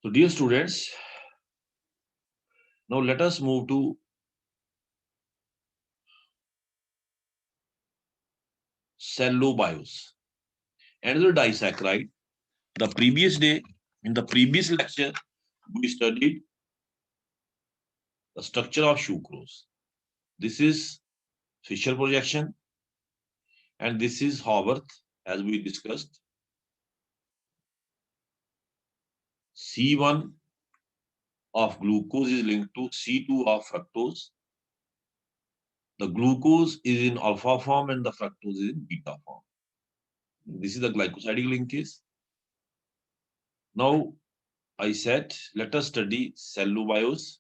So dear students, now let us move to cellobiose, another disaccharide. The previous day, in the previous lecture, we studied the structure of sucrose. This is Fischer projection, and this is Haworth, as we discussed. C1 of glucose is linked to C2 of fructose. The glucose is in alpha form and the fructose is in beta form. This is the glycosidic linkage. Now, I said, let us study cellobiose.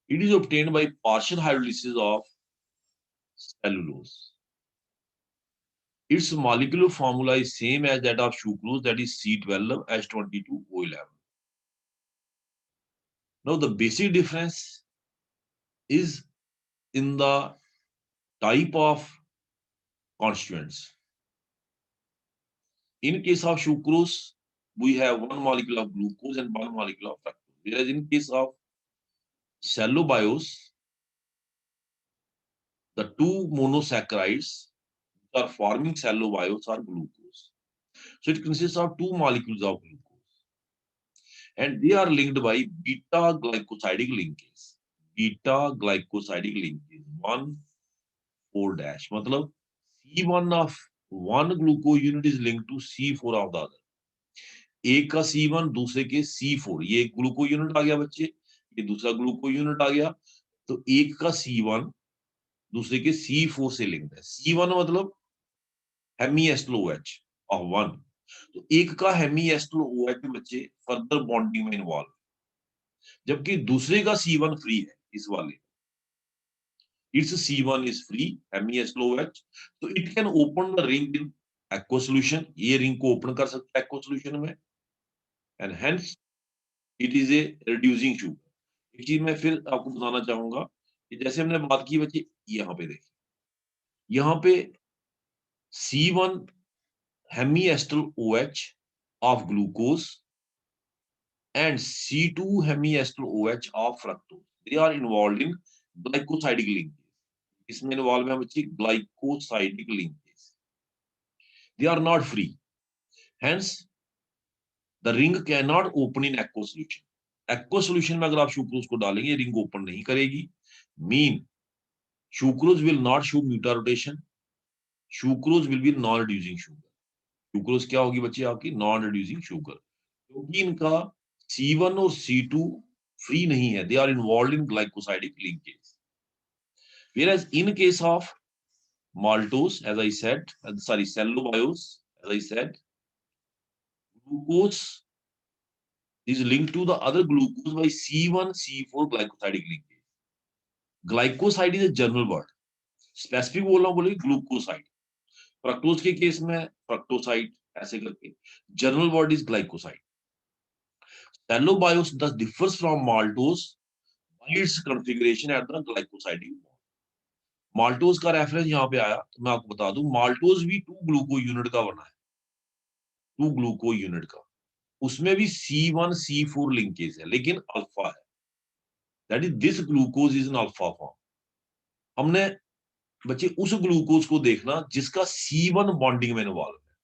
It is obtained by partial hydrolysis of cellulose. Its molecular formula is same as that of sucrose, that is C12H22O11. Now, the basic difference is in the type of constituents. In case of sucrose, we have one molecule of glucose and one molecule of fructose. Whereas in case of cellobiose, the two monosaccharides which are forming cellobiose are glucose. So it consists of two molecules of glucose, and they are linked by beta glycosidic linkage. Beta glycosidic linkage 1,4-. मतलब C1 of one glucose unit is linked to C4 of the other. एक का C1 दूसरे के C4, ये एक glucose unit आ गया बच्चे, ये दूसरा ग्लूकोज यूनिट आ गया, तो एक का C1 दूसरे के C4 से लिंक्ड है. C1 मतलब हेमीएस्टर OH ऑफ वन, तो एक का हेमीएस्टर OH बच्चे फर्दर बॉन्डिंग में इन्वॉल्व, जबकि दूसरे का C1 फ्री है. इस वाले its C1 is free हेमीएस्टर OH, तो it can open the ring in aqua solution. ये रिंग को ओपन कर सकता है एक्वा सॉल्यूशन में, and hence it is a reducing sugar. एक चीज मैं फिर आपको बताना चाहूंगा कि जैसे हमने बात की बच्चे, यहाँ पे देखिए, यहाँ पे C1 hemiacetal OH of glucose and C2 hemiacetal OH of fructose. They are involved in glycosidic linkage. इसमें इन्वॉल्व है बच्चे glycosidic linkage. They are not free. Hence, the ring cannot open in aqueous solution. Aqueous solution में अगर आप sucrose को डालेंगे, ring open नहीं करेगी. Mean sucrose will not show mutar-rotation. Sucrose will be non-reducing sugar. Sucrose क्या होगी बच्चे आपकी? Non-reducing sugar. क्योंकि इनका C1 और C2 free नहीं है. They are involved in glycosidic linkage. Whereas in case of maltose, as I said, cellobiose, as I said, glucose is linked to the other glucose by C1, C4 glycosidic linkage. Glycoside is a general word. Specific बोल रहा हूँ, बोले glucoside. Fructose के case में फ्रक्टोसाइड, ऐसे करके. General word is glycoside. Cellobiose thus differs from maltose by its configuration at the glycosidic bond. Maltose का reference यहाँ पे आया, तो मैं आपको बता दूं, माल्टोज भी 2 ग्लूको यूनिट का बना है, 2 ग्लूको यूनिट का. उसमें भी C1 C4 लिंकेज है, लेकिन अल्फा है. That is this glucose is in alpha form. हमने बच्चे उस ग्लूकोज को देखना जिसका C1 बॉन्डिंग में इन्वॉल्व है.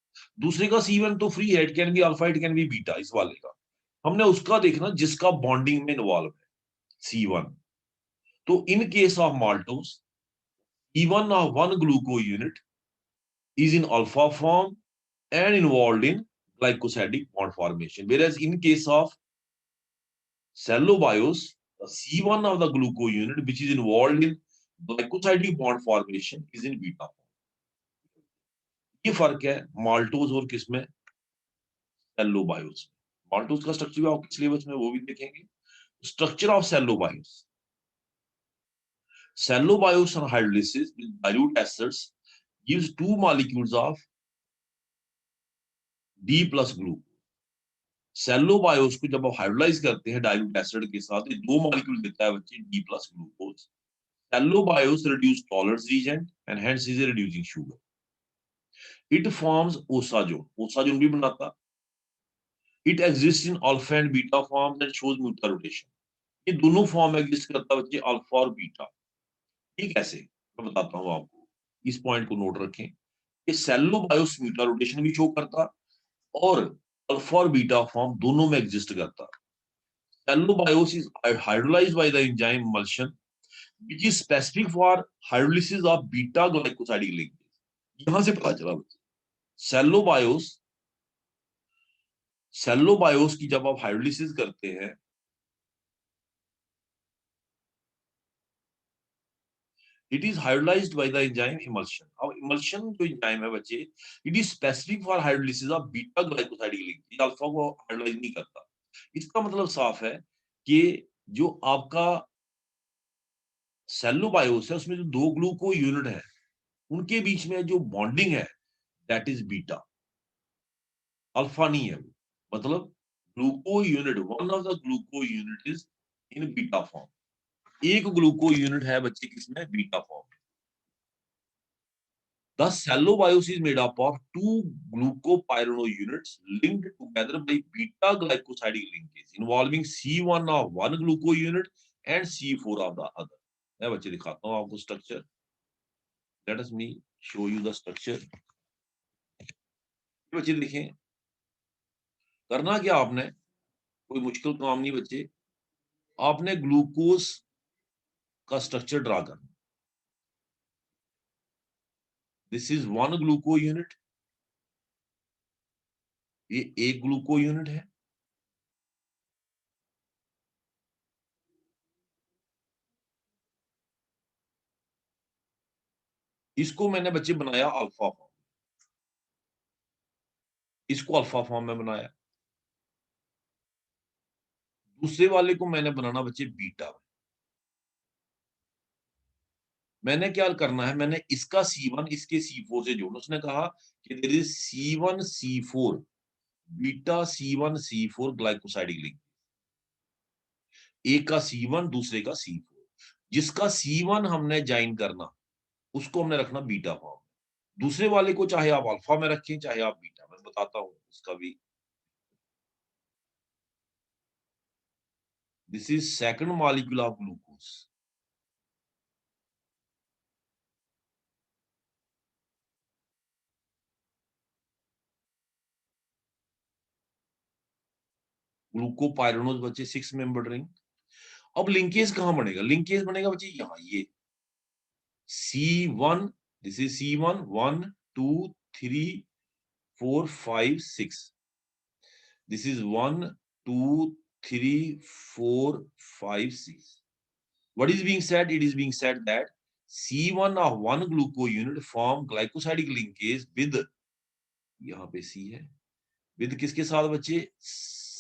दूसरे का C1 तो फ्री है, it can be alpha, it can B beta. इस वाले का हमने उसका देखना जिसका बॉन्डिंग में इन्वॉल्व है, C1. तो in case of maltose, C1 of one glucose unit is in alpha form and involved in glycosidic bond formation. Whereas in case of cellobiose, the C1 of the glucose unit which is involved in glycosidic bond formation is in beta form. ये फर्क है maltose और किसमें? सेल्लोबायोस. Maltose का structure भी आपके syllabus में वो भी देखेंगे. Structure of cellobiose. Cellobiose on hydrolysis with dilute acids gives 2 molecules of D plus glucose. Cellobiose को जब आप हाइड्रोलाइज करते हैं डाइल्यूट एसिड के साथ, ये 2 मॉलिक्यूल देता है बच्चे D plus glucose. Cellobiose reduce tolerance reagent and hence is a reducing sugar. It forms osazone. Osazone भी बनाता. It exist in alpha and beta form that shows mutarotation. ये दोनों फॉर्म एग्जिस्ट करता है बच्चे, अल्फा और beta. ये कैसे, मैं बताता हूँ आपको, इस पॉइंट को नोट रखें। ये सेलोबायोस म्यूटा रोटेशन भी शो करता और अल्फा और बीटा फॉर्म दोनों में एग्जिस्ट करता। Cellobiose is hydrolysed by the enzyme emulsin which is specific for hydrolysis of beta glycosidic linkage। यहां से पता चला बच्चे, सेलोबायोस सेलोबायोस की जब आप हाइड्रोलिसिस करते हैं, it is hydrolysed by the enzyme emulsion. अब इमल्शन जो एंजाइम है बच्चे, it is specific for hydrolysis of beta glycosidic linkage, alpha को हाइड्रोलाइज नहीं करता। इसका मतलब साफ है कि जो आपका सेलोबायोस है उसमें जो दो ग्लूको यूनिट है उनके बीच में जो बॉन्डिंग है दैट इज बीटा, अल्फा नहीं है वो। मतलब gluco unit, one of the gluco unit is in beta form. एक ग्लूको यूनिट है बच्चे किसमें, beta form. The cellobiosis is made up of two glucopyrano units linked together by beta glycosidic linkage involving C1 of one gluco unit and C4 of the other। मैं बच्चे दिखाता हूँ आपको structure. Let us me show you the structure। बच्चे देखें, करना क्या आपने, कोई मुश्किल काम नहीं बच्चे। आपने ग्लूकोज का स्ट्रक्चर ड्रा करना। दिस इज वन ग्लूको यूनिट, ये एक ग्लूको यूनिट है। इसको मैंने बच्चे बनाया अल्फा फॉर्म, इसको अल्फा फॉर्म में बनाया। दूसरे वाले को मैंने बनाना बच्चे बीटा में। मैंने क्या करना है, मैंने इसका C1 इसके C4 से जोड़ना। उसने कहा कि there is C1 C4 beta C1 C4 glycosidic link, एक का C1 दूसरे का C4। जिसका C1 हमने ज्वाइन करना उसको हमने रखना बीटा फॉर्म। दूसरे वाले को चाहे आप अल्फा में रखें चाहे आप बीटा में, बताता हूं उसका भी। This is second molecule of glucose. Glucopyranose बच्चे 6 मेंबर रिंग। अब लिंकेज कहां बनेगा, लिंकेज बनेगा बच्चे यहां, ये C1, this is C1, 1, 2, 3, 4, 5, 6. This is 1, 2, 3, 4, 5, 6. What is being said? It is being said that C1 of one gluco unit form glycosidic linkage with, यहाँ पे C है, with किसके साथ बच्चे,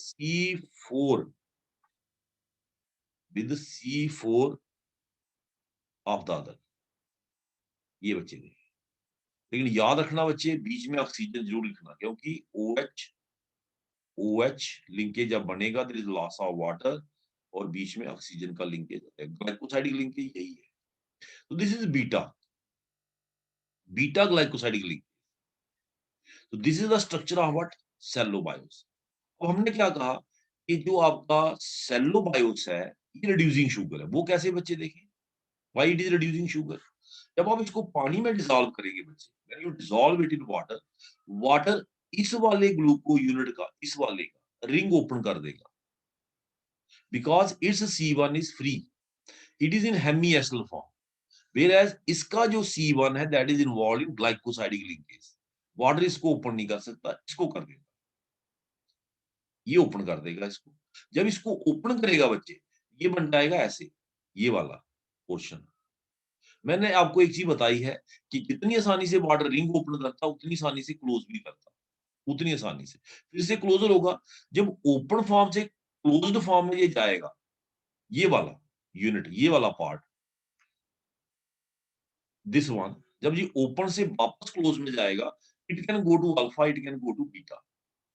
C4, with C4 of the other। ये बच्चे देखें, लेकिन याद रखना बच्चे बीच में ऑक्सीजन जरूर लिखना, क्योंकि OH लिंकेज जब बनेगा there is loss of water और बीच में ऑक्सीजन का लिंकेज होता है। ग्लाइकोसाइडिक लिंकेज यही है। तो this is beta, beta glycosidic linkage. तो this is the structure of what, cellobiose. अब हमने क्या कहा कि जो आपका सेलोबायोस है ये रिड्यूसिंग शुगर है। वो कैसे बच्चे देखें, why it is reducing sugar. जब आप इसको पानी में डिसॉल्व करेंगे बच्चे, when you dissolve it in water, water इस वाले ग्लूको यूनिट का, इस वाले का रिंग ओपन कर देगा, because its C1 is free, it is in hemiacetal form, whereas इसका जो C1 है that is involved in glycosidic linkage। Water इसको ओपन नहीं कर सकता, इसको कर देगा, ये ओपन कर देगा इसको। जब इसको ओपन करेगा बच्चे, ये बन जाएगा ऐसे, ये वाला पोर्शन। मैंने आपको एक चीज बताई है कि जितनी आसानी से वाटर रिंग ओपन करता उतनी आसानी से क्लोज भी करता, उतनी आसानी से। फिर से क्लोजर होगा जब ओपन फॉर्म से क्लोज्ड फॉर्म में ये जाएगा, ये वाला यूनिट, ये वाला पार्ट, दिस वन, जब ये ओपन से वापस क्लोज में जाएगा, it can go to alpha, it can go to beta.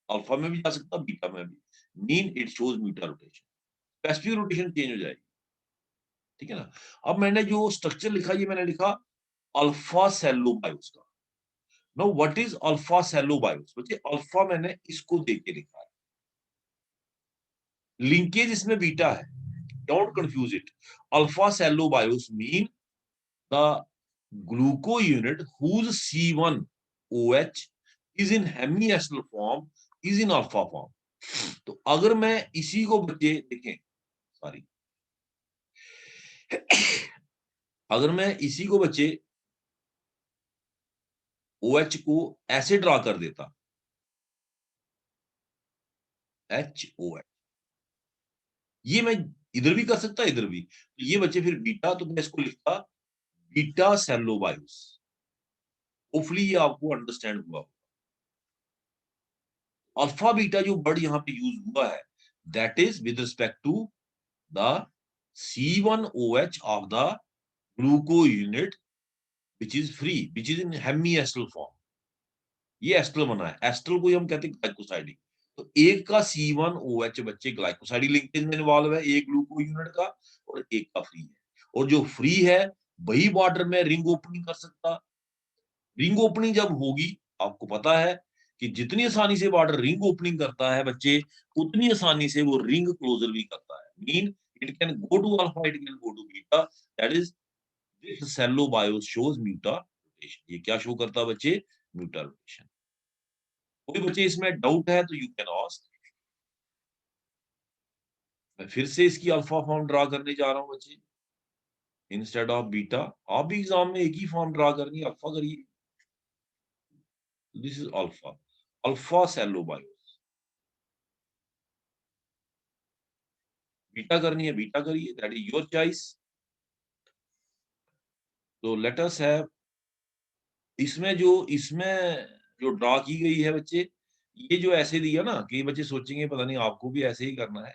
Alpha में भी जा सकता, बीटा में भी। Mean it shows mutarotation, specific rotation change हो जाएगी। ठीक है ना। अब मैंने जो स्ट्रक्चर लिखा, ये मैंने लिखा अल्फा सेलोबायोस का। नाउ व्हाट इज अल्फा सेलोबायोस बच्चे, अल्फा मैंने इसको देख के लिखा है, लिंकेज इसमें बीटा है, don't confuse it. Alpha cellobiose mean the gluco unit whose C1OH is in hemiacetal form is in alpha form। तो अगर मैं इसी को बच्चे देखें, सॉरी, अगर मैं इसी को बच्चे OH को ऐसे ड्रा कर देता, HOH, ये मैं इधर भी कर सकता, इधर भी, तो ये बच्चे फिर बीटा, तो मैं इसको लिखता बीटा सेलोबायोस। होपफुली ये आपको अंडरस्टैंड हुआ। अल्फा बीटा जो वर्ड यहाँ पे यूज हुआ है, that is with respect to the C1OH of the gluco unit which is free, which is in hemiacetal form। ये एस्टर बना है, एस्टर को हम कहते हैं ग्लाइकोसाइडिक। तो एक का C1OH बच्चे ग्लाइकोसाइडिक लिंकेज में इन्वॉल्व है, एक ग्लूको यूनिट का, और एक का फ्री है। और जो फ्री है वही वाटर में रिंग ओपनिंग कर सकता। रिंग ओपनिंग जब होगी, आपको पता है कि जितनी आसानी से वाटर रिंग ओपनिंग करता है बच्चे, उतनी आसानी से वो रिंग क्लोजर भी करता है। Mean it can go to alpha, it can go to beta. That is this cellobiose shows mutarotation. ये क्या शो करता है बच्चे? Mutarotation. कोई बच्चे इसमें डाउट है तो यू कैन आस्क। मैं फिर से इसकी अल्फा फॉर्म ड्रा करने जा रहा हूं बच्चे, इंस्टेड ऑफ बीटा। आप भी एग्जाम में एक ही फॉर्म ड्रा करनी, अल्फा करिए। This is alpha, alpha cellobiose. Beta करनी है बीटा करिए, दैट इज योर चॉइस। तो लेट अस हैव, इसमें जो ड्रा की गई है बच्चे, ये जो ऐसे दिया ना, कि बच्चे सोचेंगे पता नहीं आपको भी ऐसे ही करना है।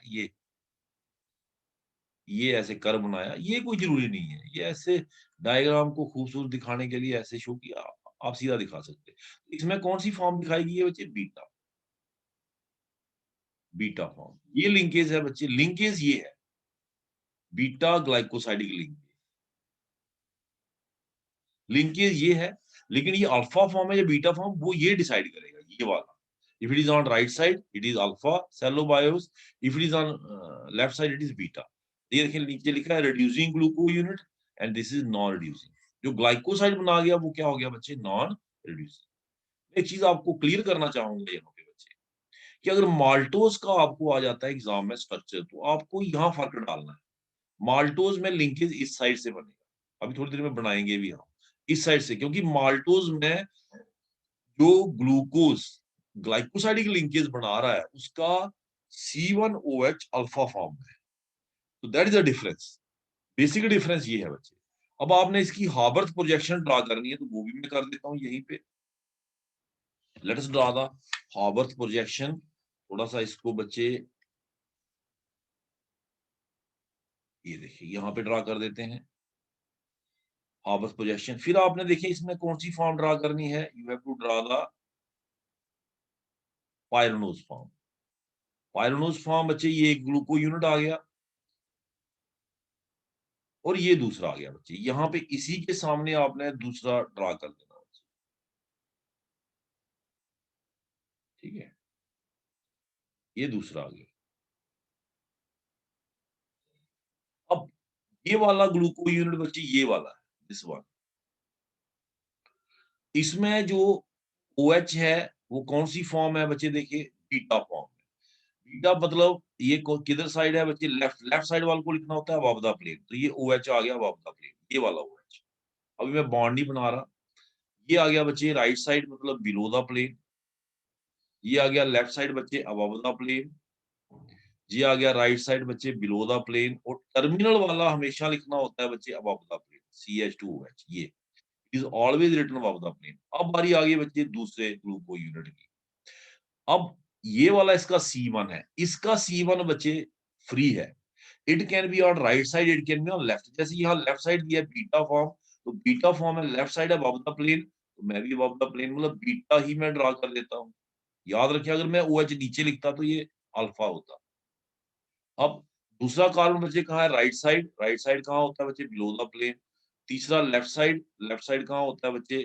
ये ऐसे कर्व बनाया, ये कोई जरूरी नहीं है। ये ऐसे डायग्राम को खूबसूरत दिखाने के लिए ऐसे शो किया, आप सीधा दिखा सकते हैं। इसमें कौन सी फॉर्म दिखाई गई है बच्चे? Beta, beta form. ये लिंकेज है बच्चे, लिंकेज ये है बीटा ग्लाइकोसाइडिक लिंकेज, लिंकेज ये है। लेकिन ये अल्फा फॉर्म है या बीटा फॉर्म, वो ये डिसाइड करेगा, ये वाला। If it is on right side it is alpha cellobiose, if it is on left side it is beta. ये देखिए नीचे लिखा है reducing gluco unit, and this is non reducing. जो ग्लाइकोसाइड बना गया वो क्या हो गया बच्चे? Non reducing. एक चीज आपको क्लियर करना चाहूंगा यहाँ पे बच्चे, कि अगर माल्टोज का आपको आ जाता है एग्जाम में स्ट्रक्चर, तो आपको यहाँ फर्क डालना है। माल्टोज में लिंकेज इस साइड से बनेगा, अभी थोड़ी देर में बनाएंगे भी हम इस साइड से, क्योंकि माल्टोज में जो ग्लूकोज ग्लाइकोसाइडिक लिंकेज बना रहा है उसका C1OH अल्फा फॉर्म है। तो that is a difference, basic difference ये है बच्चे। अब आपने इसकी हार्वर्थ प्रोजेक्शन ड्रा करनी है, तो वो भी मैं कर देता हूं यहीं पे। Let us draw the Haworth projection. थोड़ा सा इसको बच्चे, ये देखिए यहाँ पे ड्रा कर देते हैं हार्वर्थ प्रोजेक्शन। फिर आपने देखिए इसमें कौन सी फॉर्म ड्रा करनी है, you have to draw the pyranose form. Pyranose form बच्चे, ये एक ग्लूको यूनिट आ गया और ये दूसरा आ गया बच्चे। यहाँ पे इसी के सामने आपने दूसरा ड्रा कर देना बच्चे, ठीक है? ये दूसरा आ गया। अब ये वाला ग्लूको यूनिट बच्चे, ये वाला है दिस वन। इसमें जो OH है वो कौन सी फॉर्म है बच्चे? देखिए बीटा फॉर्म है। बीटा मतलब ये किधर साइड है बच्चे? लेफ्ट, लेफ्ट साइड वाले को लिखना होता है अबव द प्लेन। तो ये OH आ गया अबव द प्लेन, ये वाला OH। अभी मैं बॉन्ड नहीं बना रहा। ये आ गया बच्चे राइट साइड, मतलब बिलो द प्लेन। ये आ गया लेफ्ट साइड बच्चे अबव द प्लेन। ये आ गया राइट साइड बच्चे बिलो द प्लेन। और टर्मिनल वाला हमेशा लिखना होता है बच्चे अबव द प्लेन, CH2OH। ये is always written above the plane. अब बारी आ गई बच्चे दूसरे ग्लूको यूनिट की। अब ये वाला इसका C1 है, इसका C1 बच्चे फ्री है। It can be on right side, it can be on left. जैसे यहाँ लेफ्ट साइड दिया है बीटा फॉर्म, तो बीटा फॉर्म है left side above the plane, तो मैं भी अबव द प्लेन मतलब बीटा ही मैं ड्रा कर देता हूँ। याद रखिए अगर मैं OH नीचे लिखता तो ये अल्फा होता। अब दूसरा कार्बन बच्चे कहाँ है? Right side. राइट साइड कहाँ होता है बच्चे? Below the plane. तीसरा लेफ्ट साइड, लेफ्ट साइड कहाँ होता है बच्चे?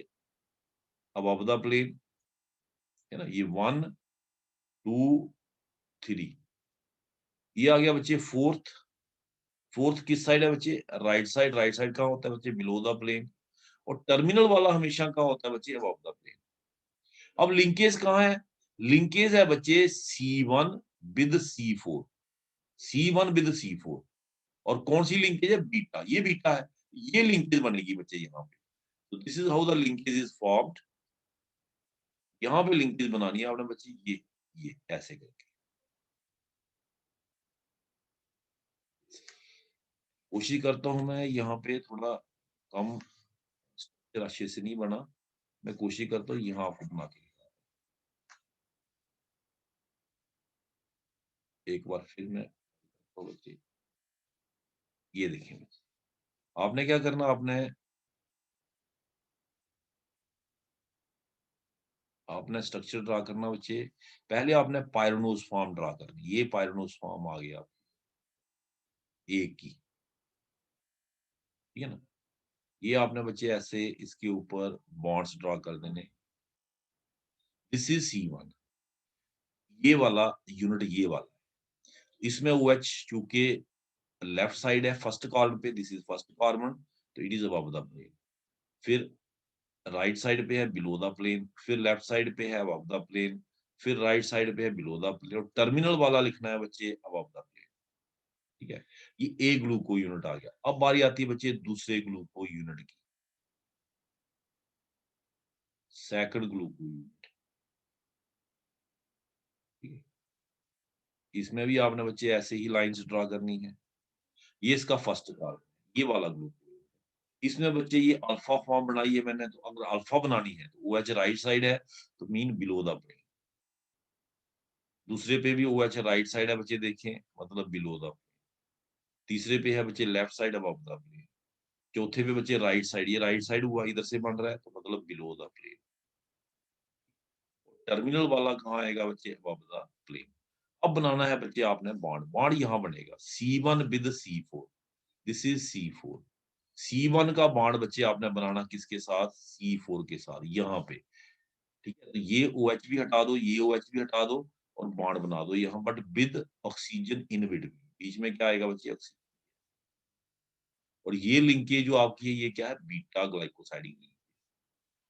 अबव द प्लेन, है ना? ये 1 2 3, ये आ गया बच्चे फोर्थ। फोर्थ किस साइड है बच्चे? Right side. राइट साइड कहाँ होता है बच्चे? Below the plane. और टर्मिनल वाला हमेशा कहाँ होता है बच्चे? Above the plane. अब लिंकेज कहाँ है? लिंकेज है बच्चे C1 with C4। C1 with C4। और कौन सी लिंकेज है? बीटा। ये बीटा है। ये लिंकेज बनेगी बच्चे यहाँ पे। तो this is how the linkage is formed. यहाँ पे लिंकेज बनानी है आपने बच्चे, ये ऐसे करके। कोशिश करता हूं मैं यहाँ पे थोड़ा कम अच्छे से नहीं बना। मैं कोशिश करता हूँ यहाँ आपको बना के एक बार फिर मैं तो बच्चे ये देखें बच्चे। आपने क्या करना, आपने आपने स्ट्रक्चर ड्रा करना बच्चे। पहले आपने पायरोनोज फॉर्म ड्रा करनी। ये पायरोनोज फॉर्म आ गया एक की, ठीक है ना। ये आपने बच्चे ऐसे इसके ऊपर बॉन्ड्स ड्रा कर देने। This is C1। ये वाला यूनिट ये वाला, इसमें OH चूंकि लेफ्ट साइड है फर्स्ट कार्बन पे, दिस इज फर्स्ट कार्बन, तो it is above the plane. फिर राइट साइड पे है बिलो द प्लेन, फिर लेफ्ट साइड पे है अबव द प्लेन, फिर राइट साइड पे है बिलो द प्लेन, और टर्मिनल वाला लिखना है बच्चे अबव द प्लेन। ठीक है, ये ए ग्लूको यूनिट आ गया। अब बारी आती है बच्चे दूसरे ग्लूको यूनिट की, सेकंड ग्लूको यूनिट। ठीक है, इसमें भी आपने बच्चे ऐसे ही लाइंस ड्रा करनी है। ये इसका फर्स्ट कार्बन, ये वाला ग्लूको। इसमें बच्चे ये अल्फा फॉर्म बनाई है मैंने, तो अगर अल्फा बनानी है तो OH राइट साइड है, तो मीन बिलो द प्लेन। दूसरे पे भी OH राइट साइड है बच्चे, देखें मतलब बिलो द। तीसरे पे है बच्चे left side above the plane. चौथे पे बच्चे राइट साइड, ये राइट साइड हुआ इधर से बन रहा है, तो मतलब बिलो द प्लेन। टर्मिनल वाला कहाँ आएगा बच्चे? Above the plane. अब बनाना है बच्चे आपने बॉन्ड। बॉन्ड यहाँ बनेगा C1 with C4। This is C4। C1 का बॉन्ड बच्चे आपने बनाना किसके साथ? C4 के साथ, यहाँ पे। ठीक है, तो ये OH भी हटा दो, ये OH भी हटा दो, और बॉन्ड बना दो यहाँ, but with oxygen in between. बीच में क्या आएगा बच्चे? ऑक्सीजन। और ये लिंकेज जो आपकी है, ये क्या है? बीटा ग्लाइकोसाइडिक लिंकेज,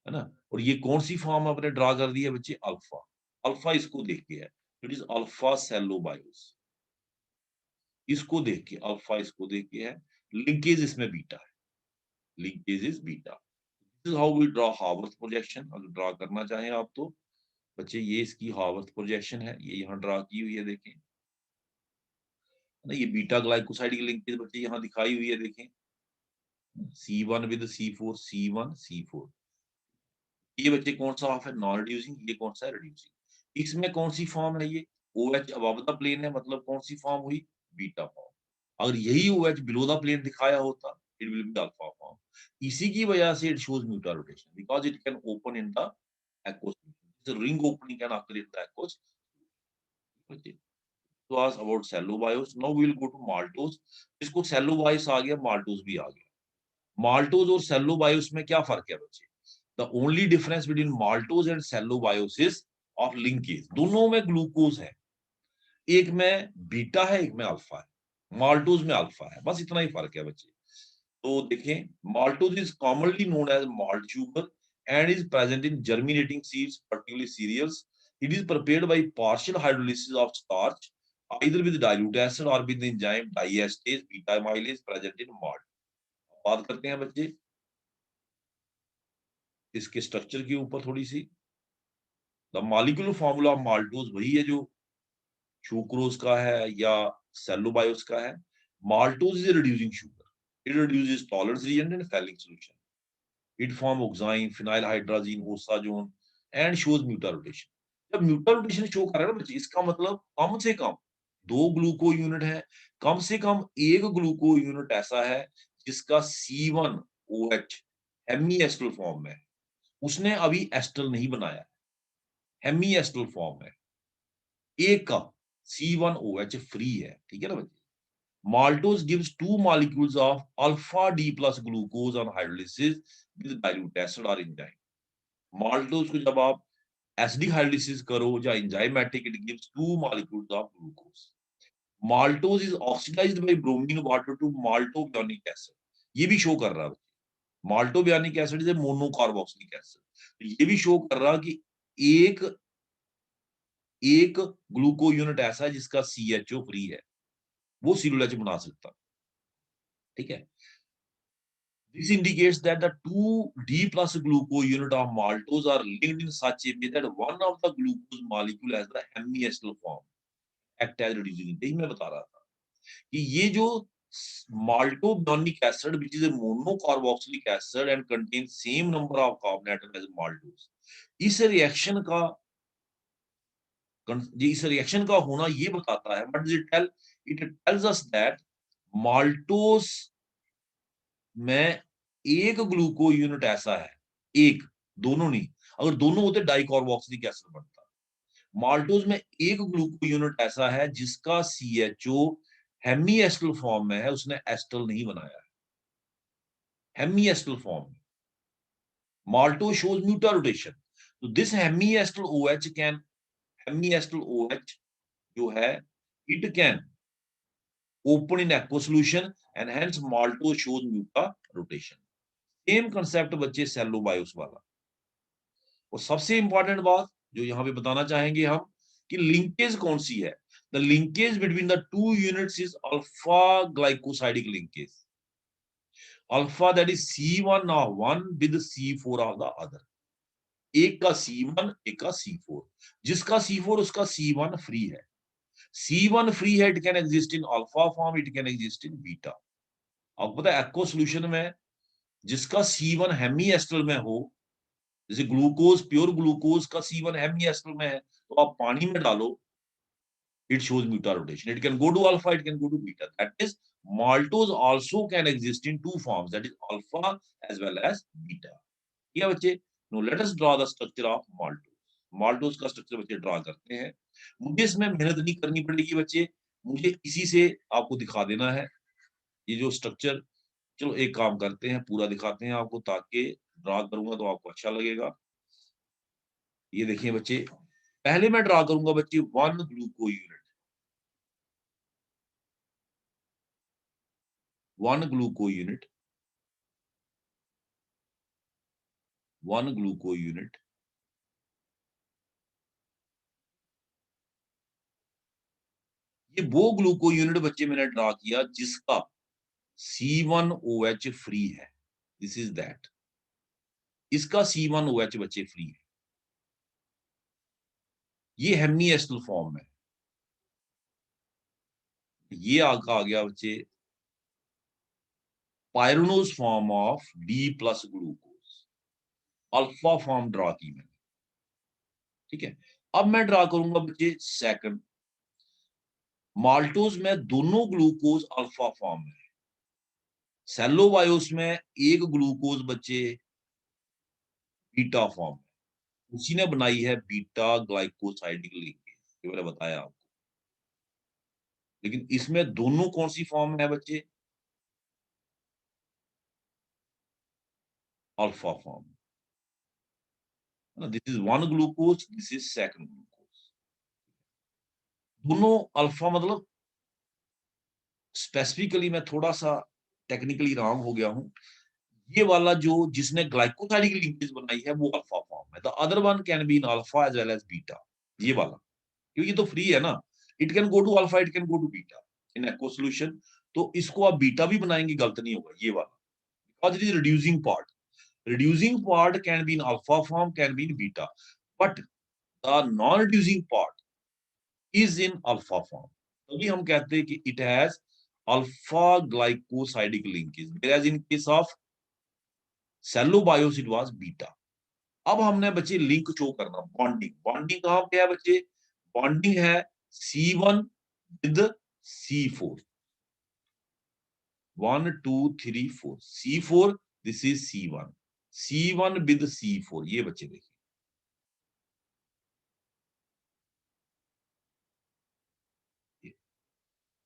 है ना। और ये कौन सी फॉर्म आपने ड्रा कर दी है बच्चे? अल्फा। अल्फा इसको देख के है, इट इज अल्फा सेलोबायोस। इसको देख के, अल्फा इसको देख के है। लिंकेज इसमें बीटा है, linkage is beta. This is how we draw Haworth projection. अगर ड्रा करना चाहें आप तो बच्चे, ये इसकी हावर्थ प्रोजेक्शन है, ये यहाँ ड्रा की हुई है, देखें ना। ये बीटा ग्लाइकोसाइड की लिंकेज बच्चे यहाँ दिखाई हुई है, देखें C1 with C4, C1 C4। ये बच्चे कौन सा ऑफ है? Non reducing. ये कौन सा है? रिड्यूसिंग। इसमें कौन सी फॉर्म है? ये OH अबव द प्लेन है, मतलब कौन सी फॉर्म हुई? Beta form. अगर यही OH बिलो द प्लेन दिखाया होता, it will be alpha form. इसी की वजह से it shows mutarotation, because it can open in the aqueous solution। Ring opening can occur in the aqueous solution। was about cellulose. Now we will go to maltose। इसको cellulose आ गया, maltose भी आ गया। Maltose और सेल्लोबायोस में क्या फर्क है बच्चे? The only difference between maltose and cellobiose of linkage, दोनों में ग्लूकोज है। एक में बीटा है, एक में अल्फा है। माल्टोज में अल्फा है, बस इतना ही फर्क है बच्चे। तो देखें, maltose is commonly known as malt sugar and is present in germinating seeds, particularly cereals. It is prepared by partial hydrolysis of starch either with dilute acid or with the enzyme diastase beta amylase present in malt। बात करते हैं बच्चे इसके structure के ऊपर थोड़ी सी। The molecular formula of maltose वही है जो सुक्रोज का है या सेल्लोबायोस का है। Maltose is a reducing sugar। It reduces tolerance reagent in Fehling solution। It form oxime, phenylhydrazine, oxazone and shows mutal rotation। जब म्यूटल रोटेशन शो कर रहा है ना बच्चे, इसका मतलब कम से कम दो ग्लूको यूनिट है, कम से कम एक ग्लूको यूनिट ऐसा है जिसका C1OH हेमी एस्टर फॉर्म में, उसने अभी एस्टर नहीं बनाया, हेमी एस्टर फॉर्म है। एक का C1OH फ्री है, ठीक है ना बच्चे। Maltose gives two molecules of alpha D plus glucose on hydrolysis with dilute acid or enzyme। Maltose को जब आप एसिडिक हाइड्रोलिसिस करो या enzymatic, it gives two molecules of glucose. Maltose is oxidized by bromine water to maltobionic acid, ये भी show कर रहा है maltobionic acid is a monocarboxylic acid, तो ये भी शो कर रहा कि एक एक ग्लूको यूनिट ऐसा है जिसका CHO फ्री है, वो सिलुलेज बना सकता, ठीक है। This indicates that the two D plus glucose unit of maltose are linked in such a way that one of the glucose molecule has the hemiacetal form, act as reducing agent। यही मैं बता रहा था कि ये जो maltobonic acid, which is a monocarboxylic acid and contains same number of carbon atom as maltose, इस reaction का होना ये बताता है, what does it tell? It tells us that maltose में एक ग्लूको यूनिट ऐसा है, एक, दोनों नहीं, अगर दोनों होते डाइकार्बोक्सिलिक एसिड बनता। माल्टोज में एक ग्लूको यूनिट ऐसा है जिसका CHO हेमी एस्टल फॉर्म में है, उसने एस्टल नहीं बनाया है, हेमी एस्टल फॉर्म में। माल्टो शोज म्यूटा रोटेशन, तो this hemiacetal OH can, hemiacetal OH जो है, it can open in aqueous solution and hence maltose shows muta rotation। Same concept बच्चे सेलो बायोस वाला। और सबसे इंपॉर्टेंट बात जो यहाँ पे बताना चाहेंगे हम कि लिंकेज कौन सी है, the linkage between the two units is alpha glycosidic linkage, alpha that is C1 of one with C4 of the other, एक का C1 एक का C4, जिसका C4 उसका C1 फ्री है, C1 फ्री है, it can exist in alpha form, it can exist in beta. आपको पता है एक्वा सोल्यूशन में जिसका C1 हेमी एस्टर में हो, जैसे ग्लूकोज, प्योर ग्लूकोज का C1 हेमी एस्टर में है, तो आप पानी में डालो, it shows muta rotation, it can go to alpha, it can go to beta, that is maltose also can exist in two forms, that is alpha as well as beta। ठीक है बच्चे, now let us draw the structure of maltose का structure बच्चे draw करते हैं। मुझे इसमें मेहनत नहीं करनी पड़ेगी बच्चे, मुझे इसी से आपको दिखा देना है ये जो स्ट्रक्चर। चलो एक काम करते हैं, पूरा दिखाते हैं आपको, ताकि ड्रा करूंगा तो आपको अच्छा लगेगा। ये देखिए बच्चे, पहले मैं ड्रा करूंगा बच्चे one ग्लूको unit, one ग्लूको unit, one ग्लूको unit. ये वो ग्लूको यूनिट बच्चे मैंने ड्रा किया जिसका C1OH फ्री है, दिस इज दैट, इसका C1OH बच्चे फ्री है, ये हेमी एस्टल फॉर्म में, ये आ गया बच्चे pyranose form of D plus glucose, alpha form draw की मैंने, ठीक है। अब मैं ड्रा करूंगा बच्चे सेकंड, माल्टोज में दोनों ग्लूकोज अल्फा फॉर्म में, सेलोबायोस में एक ग्लूकोज बच्चे बीटा फॉर्म में, उसी ने बनाई है बीटा ग्लाइकोसाइडिक लिंकेज, ये मैंने बताया आपको। लेकिन इसमें दोनों कौन सी फॉर्म में है बच्चे, alpha form, this is one glucose, this is second glucose, दोनों अल्फा, मतलब स्पेसिफिकली मैं थोड़ा सा टेक्निकली रॉन्ग हो गया हूं, ये वाला जो जिसने ग्लाइकोसाइडिक लिंकेज बनाई है वो अल्फा फॉर्म है, the other one can be in alpha as well as beta, ये वाला, क्योंकि तो फ्री है ना, it can go to alpha, it can go to beta in aqua solution, तो इसको आप बीटा भी बनाएंगे गलत नहीं होगा ये वाला, because it is reducing part, reducing part can be in alpha form, can be in beta, but the non-reducing part is in alpha form, तभी हम कहते हैं कि it has alpha glycosidic linkage, whereas in case of cellobios it was beta। अब हमने बच्चे link show करना, bonding, bonding कहां पे है बच्चे, बॉन्डिंग है C1 with C4, 1 2 3 4, C4, this is C1, C1 with C4, ये बच्चे देखिए,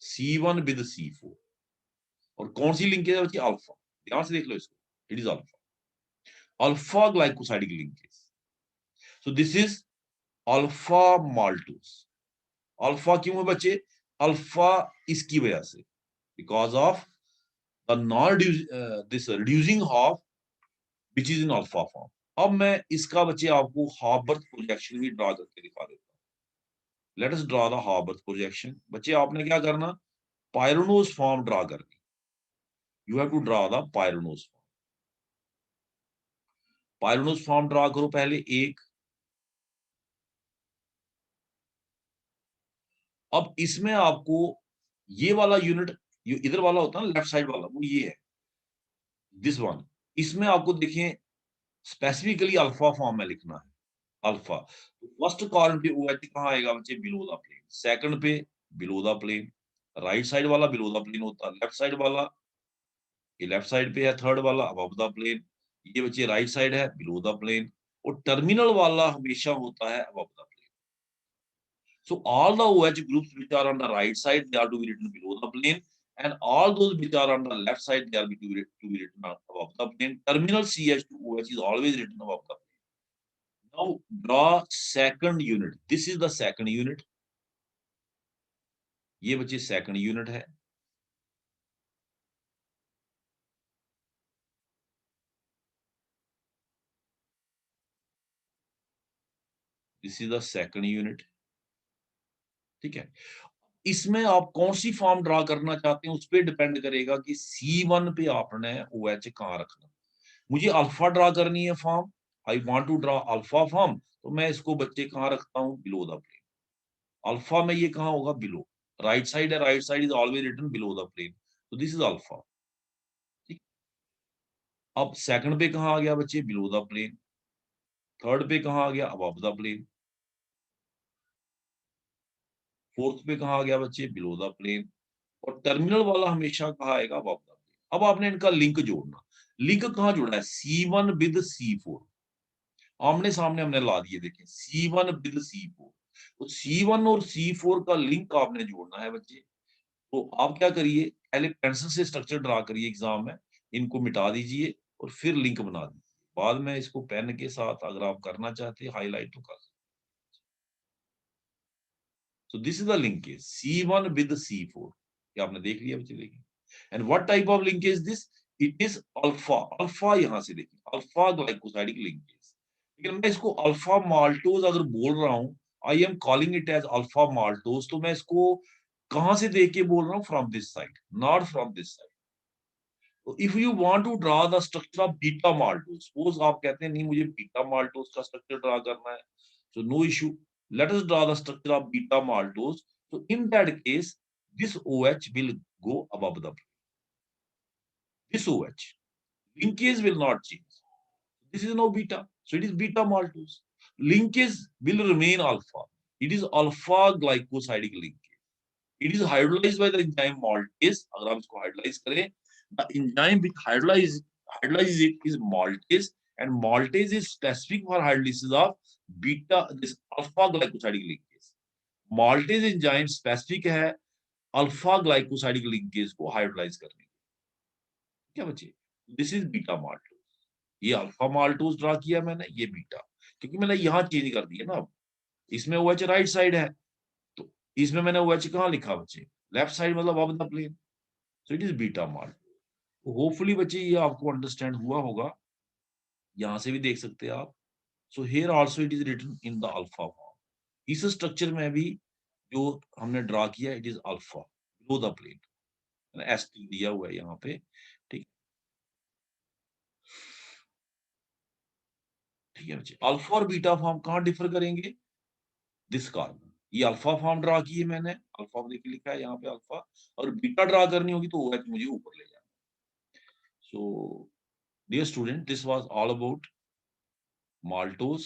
C1 विद C4, और कौन सी लिंकेज है बच्चे, अल्फा, ध्यान से देख लो इसको, it is alpha, alpha glycosidic linkage, so this is alpha maltose, alpha क्यों है बच्चे, अल्फा इसकी वजह से, because of the non this reducing half which is in alpha form. अब मैं इसका बच्चे आपको हाफ बर्थ प्रोजेक्शन भी ड्रा करके दिखा देता हूँ। Let us draw the Haworth projection. बच्चे आपने क्या करना, पायरोनोज फॉर्म ड्रा करनी। You have to draw the pyranose form. Pyranose form draw करो पहले एक। अब इसमें आपको ये वाला यूनिट, ये इधर वाला होता है ना लेफ्ट साइड वाला, वो ये है, दिस वन। इसमें आपको देखें स्पेसिफिकली अल्फा फॉर्म में लिखना है, अल्फा। फर्स्ट कॉलम पे OH कहाँ आएगा बच्चे, बिलो द प्लेन। सेकंड पे below the plane, right side वाला बिलो द प्लेन होता है, लेफ्ट साइड वाला, ये लेफ्ट साइड पे है, थर्ड वाला अबव द प्लेन, ये बच्चे राइट साइड है बिलो द प्लेन, और टर्मिनल वाला हमेशा होता है above the plane. So all the OH groups which are on the right side, they are to be written below the plane, and all those which are on the left side, they are to be written above the plane. Terminal CH2OH is always written above the plane. Now draw second unit. This is the second unit. ये बच्चे second unit है। This is the second unit। ठीक है, इसमें आप कौन सी form draw करना चाहते हैं उस पर डिपेंड करेगा कि C1 पे आपने OH कहाँ रखना। मुझे अल्फा ड्रा करनी है form, I want to draw alpha form, तो मैं इसको बच्चे कहाँ रखता हूँ, बिलो द प्लेन। अल्फा में ये कहाँ होगा, बिलो, राइट साइड है, right side is always written below the plane, तो दिस इज अल्फा। ठीक, अब सेकंड पे कहाँ आ गया बच्चे, बिलो द प्लेन। थर्ड पे कहाँ आ गया, अबव द प्लेन। फोर्थ पे कहाँ आ गया बच्चे, बिलो द प्लेन। और टर्मिनल वाला हमेशा कहाँ आएगा, अबव द प्लेन। अब आपने इनका लिंक जोड़ना। लिंक कहाँ जोड़ना है, C1 विद C4। आमने सामने हमने ला दिए, देखें C1 विद C4, तो C1 और C4 का लिंक आपने जोड़ना है बच्चे। तो आप क्या करिए, पहले पेंसिल से स्ट्रक्चर ड्रा करिए एग्जाम में, इनको मिटा दीजिए और फिर लिंक बना दीजिए। बाद में इसको पेन के साथ अगर आप करना चाहते हैं हाईलाइट तो कर सकते। सो this is the linkage C1 with C4, ये आपने देख लिया बच्चे, देखिए। And what type of linkage this, it is alpha. Alpha यहां से देखिए, अल्फा ग्लाइकोसाइडिक लिंकेज। लेकिन मैं इसको अल्फा माल्टोज अगर बोल रहा हूं, I am calling it as alpha maltose, तो मैं इसको कहां से देख के बोल रहा हूं, from this side, not from this side. तो if you want to draw the structure of beta maltose, suppose आप कहते हैं नहीं मुझे बीटा माल्टोज का स्ट्रक्चर ड्रा करना है, so no issue, let us draw the structure of beta maltose. So in that case this OH will go above the plane. This OH linkage will not change. This is now beta, so it is beta maltose. Linkage will remain alpha, it is alpha glycosidic linkage. It is hydrolyzed by the enzyme maltase। अगर आप इसको hydrolyze करें, the enzyme which hydrolyzes it is maltase, and maltase is specific for hydrolysis of beta, this alpha glycosidic linkage। maltase enzyme specific है alpha glycosidic linkage को hydrolyse करने के। क्या बच्चे, दिस इज बीटा माल्टोज। ये alpha maltose draw किया मैंने, ये बीटा, क्योंकि मैंने यहाँ चेंज कर दिया ना। अब इसमें OH राइट साइड है, तो इसमें मैंने OH कहाँ लिखा बच्चे, लेफ्ट साइड, मतलब अब the plane, so it is beta maltose. Hopefully बच्चे ये आपको अंडरस्टैंड हुआ होगा, यहाँ से भी देख सकते हैं आप। So here also it is written in the alpha form. इस स्ट्रक्चर में भी जो हमने ड्रा किया, it is alpha below the plane, ST दिया हुआ है यहाँ पे। ठीक, ठीक है बच्चे। अल्फा और बीटा फॉर्म कहाँ डिफर करेंगे, दिस कार्बन, ये अल्फा फॉर्म ड्रा की है मैंने, अल्फा देखिए लिखा है यहाँ पे अल्फा, और बीटा ड्रा करनी होगी तो OH मुझे ऊपर ले जाना। So dear student, this was all about maltose